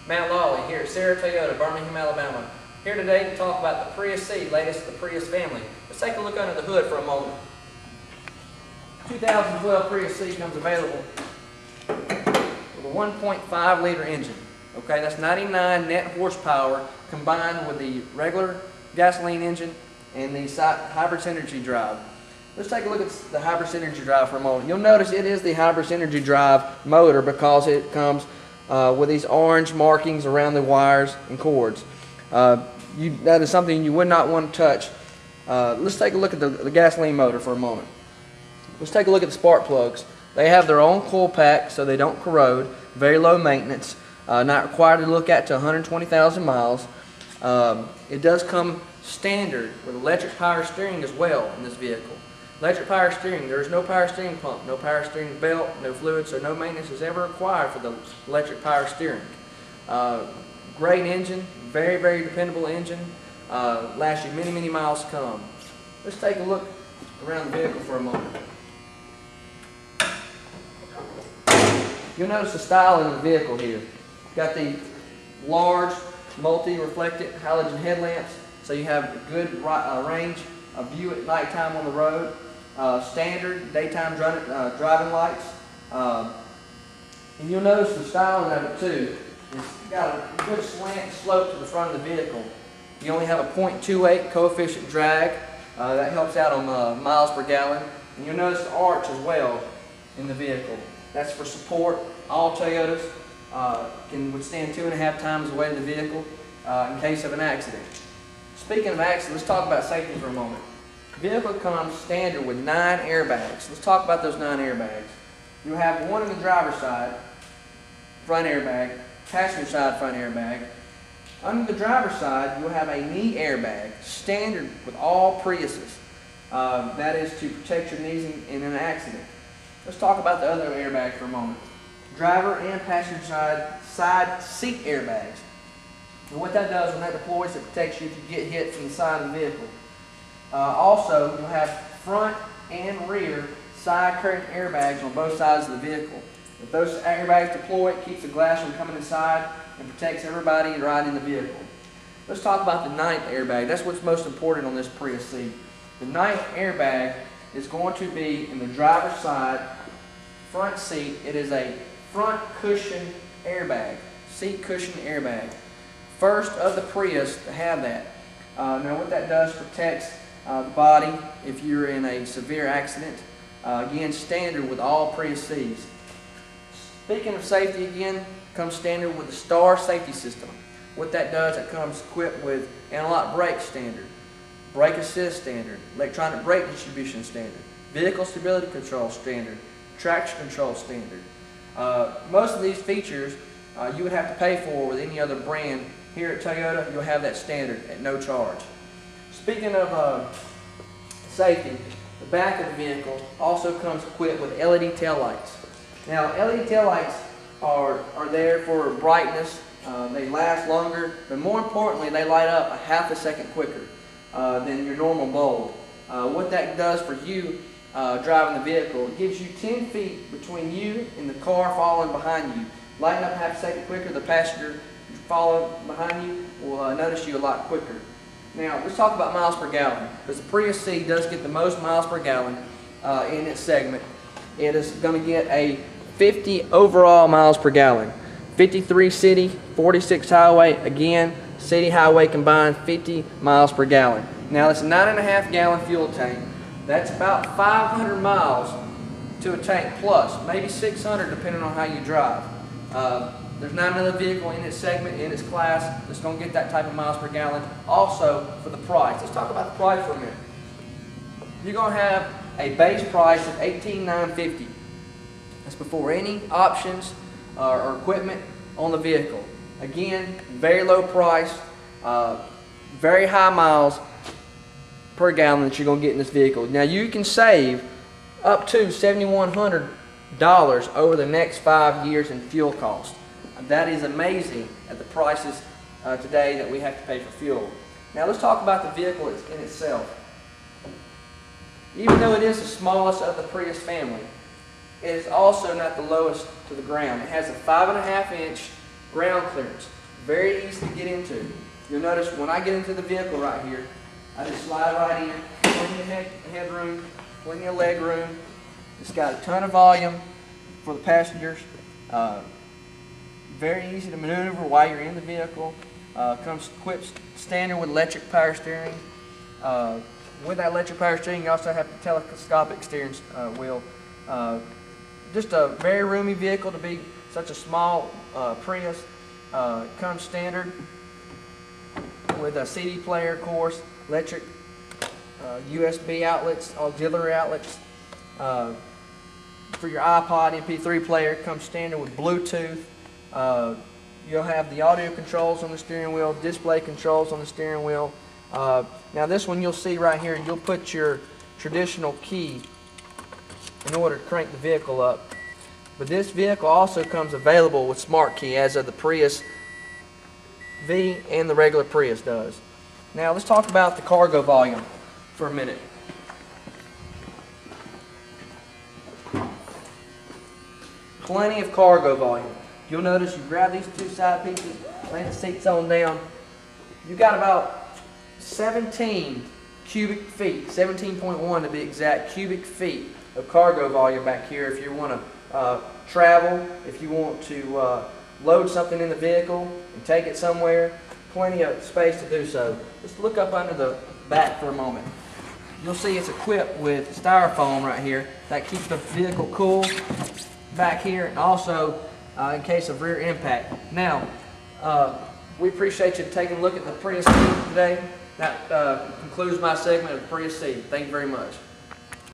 Matt Lawley here at Sarah Toyota, Birmingham, Alabama. Here today to talk about the Prius C, latest of the Prius family. Let's take a look under the hood for a moment. 2012 Prius C comes available with a 1.5 liter engine. Okay, that's 99 net horsepower combined with the regular gasoline engine and the hybrid synergy drive. Let's take a look at the hybrid synergy drive for a moment. You'll notice it is the hybrid synergy drive motor because it comes with these orange markings around the wires and cords. That is something you would not want to touch. Let's take a look at the gasoline motor for a moment. Let's take a look at the spark plugs. They have their own coil pack so they don't corrode. Very low maintenance. Not required to look at to 120,000 miles. It does come standard with electric power steering as well in this vehicle. Electric power steering, there is no power steering pump, no power steering belt, no fluid, so no maintenance is ever required for the electric power steering. Great engine, very, very dependable engine, lasts you many, many miles to come. Let's take a look around the vehicle for a moment. You'll notice the styling of the vehicle here. Got the large multi-reflected halogen headlamps, so you have a good range of view at nighttime on the road. Standard daytime driving lights. And you'll notice the styling of it too. It's got a good slant slope to the front of the vehicle. You only have a 0.28 coefficient drag. That helps out on miles per gallon. And you'll notice the arch as well in the vehicle. That's for support. All Toyotas can withstand 2.5 times the weight of the vehicle in case of an accident. Speaking of accidents, let's talk about safety for a moment. The vehicle comes standard with 9 airbags. Let's talk about those 9 airbags. You'll have one on the driver's side, front airbag, passenger side front airbag. Under the driver's side, you'll have a knee airbag, standard with all Priuses. That is to protect your knees in an accident. Let's talk about the other airbag for a moment. Driver and passenger side seat airbags. And what that does when that deploys, it protects you if you get hit from the side of the vehicle. Also, you'll have front and rear side curtain airbags on both sides of the vehicle. If those airbags deploy, it keeps the glass from coming inside and protects everybody riding in the vehicle. Let's talk about the 9th airbag. That's what's most important on this Prius C. The 9th airbag is going to be in the driver's side front seat. It is a front cushion airbag, seat cushion airbag. First of the Prius to have that. Now what that does protects the body if you're in a severe accident. Again, standard with all Prius Cs. Speaking of safety, again, comes standard with the STAR safety system. What that does, it comes equipped with anti-lock brake standard, brake assist standard, electronic brake distribution standard, vehicle stability control standard, traction control standard. Most of these features you would have to pay for with any other brand. Here at Toyota, you'll have that standard at no charge. Speaking of safety, the back of the vehicle also comes equipped with LED taillights. Now, LED taillights are there for brightness. They last longer, but more importantly, they light up a half a second quicker than your normal bulb. What that does for you driving the vehicle, it gives you 10 feet between you and the car following behind you. Lighting up half a second quicker, the passenger follow behind you will notice you a lot quicker. Now, let's talk about miles per gallon, because the Prius C does get the most miles per gallon in its segment. It is going to get a 50 overall miles per gallon. 53 city, 46 highway. Again, city highway combined 50 miles per gallon. Now, it's a 9.5 gallon fuel tank. That's about 500 miles to a tank plus, maybe 600 depending on how you drive. There's not another vehicle in its segment, in its class, that's going to get that type of miles per gallon. Also, for the price. Let's talk about the price for a minute. You're going to have a base price of $18,950. That's before any options or equipment on the vehicle. Again, very low price, very high miles per gallon that you're going to get in this vehicle. Now, you can save up to $7,100 over the next 5 years in fuel cost. That is amazing at the prices today that we have to pay for fuel. Now let's talk about the vehicle in itself. Even though it is the smallest of the Prius family, it is also not the lowest to the ground. It has a 5.5-inch ground clearance. Very easy to get into. You'll notice when I get into the vehicle right here, I just slide right in, plenty of headroom, plenty of leg room. It's got a ton of volume for the passengers. Very easy to maneuver while you're in the vehicle. Comes equipped standard with electric power steering. With that electric power steering, you also have the telescopic steering wheel. Just a very roomy vehicle to be such a small Prius. Comes standard with a CD player, of course, electric USB outlets, auxiliary outlets. For your iPod MP3 player, it comes standard with Bluetooth. You'll have the audio controls on the steering wheel, display controls on the steering wheel. Now this one you'll see right here, you'll put your traditional key in order to crank the vehicle up. But this vehicle also comes available with smart key, as of the Prius V and the regular Prius does. Now let's talk about the cargo volume for a minute. Plenty of cargo volume. You'll notice you grab these two side pieces, lay the seats on down. You got about 17 cubic feet, 17.1 to be exact, cubic feet of cargo volume back here if you want to travel, if you want to load something in the vehicle and take it somewhere. Plenty of space to do so. Let's look up under the back for a moment. You'll see it's equipped with styrofoam right here that keeps the vehicle cool back here, and also in case of rear impact. Now, we appreciate you taking a look at the Prius C today. That concludes my segment of the Prius C. Thank you very much.